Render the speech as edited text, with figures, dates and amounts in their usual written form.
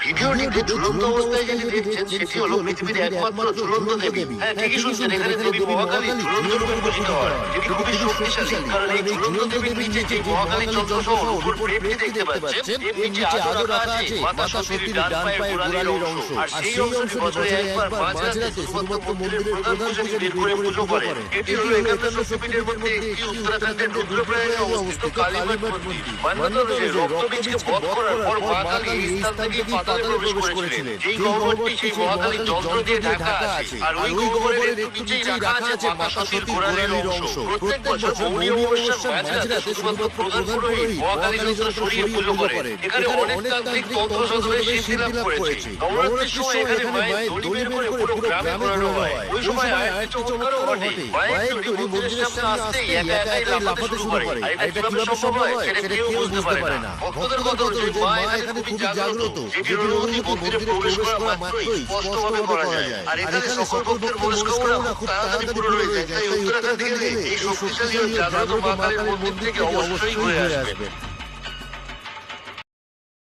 ভিডিওটিতে ঝুলন্ত অবস্থায় যেটি দেখছেন সেটি হলো পৃথিবীর একমাত্র ঝুলন্ত দেবী। হ্যাঁ, ঠিকই শুনছেন, এখানে দেবী মহাকালী ঝুলন্ত রূপে পূজিত হয়, যেটি খুবই শক্তিশালী। কারণ এই ঝুলন্ত দেবীর নিচে যে মহাকালী চন্দ্র সহ রূপোর প্লেটটি দেখতে পাচ্ছেন, এর নিচে আজও রাখা আছে মাতা সতীর ডান পায়ের গোড়ালির অংশ। আর সেই অংশটি বছরে একবার মাঝরাতে শুধুমাত্র মন্দিরের প্রধান পূজারী বের করে পুজো করে। এটি হলো 51 শক্তিপীঠের মধ্যে একটি, উত্তরাখণ্ডের রুদ্রপ্রয়াগে অবস্থিত কালীমঠ মন্দির। মান্যতা অনুযায়ী রক্তবীজকে বধ করার পর মা কালী এই স্থান থেকে পাতালে প্রবেশ করেছিলেন। যেই গহ্বরটি সেই মহাকালীর যন্ত্র দিয়ে ঢাকা আছে, আর ওই গহ্বরের একটু নিচেই রাখা আছে মাতা সতীর গোড়ালির অংশ। প্রত্যেক বছর মৌনী অমাবস্যার মাঝরাতে শুধুমাত্র প্রধান পুরোহিত মহাকালী যন্ত্র সরিয়ে পুজো করে। এখানে অনেক তান্ত্রিক তন্ত্র সাধনে সিদ্ধি লাভ করেছে। নবরাত্রির সময় এখানে মায়ের দড়ি বের করে পুরো গ্রামে ঘোরানো হয়। ওই সময় আরেকটি চমৎকারও ঘটে। মায়ের দড়ি মন্দিরের সামনে আসতেই একা একাই লাফাতে শুরু করে। আর এটা কিভাবে সম্ভব হয় সেটা কেউ বুঝতে পারে না। ভক্তদের কথা অনুযায়ী মা এখানে খুবই জাগ্রত, যেটির অনুভূতি মন্দিরে প্রবেশ করা মাত্রই স্পষ্টভাবে করা যায়। আর এখানে সকল ভক্তের মনস্কামনা খুব তাড়াতাড়ি পূরণ হয়ে যায়। তাই উত্তরাখণ্ড থেকে এই শক্তিশালী ও জাগ্রত মা কালীর মন্দির থেকে অবশ্যই ঘুরে আসবেন।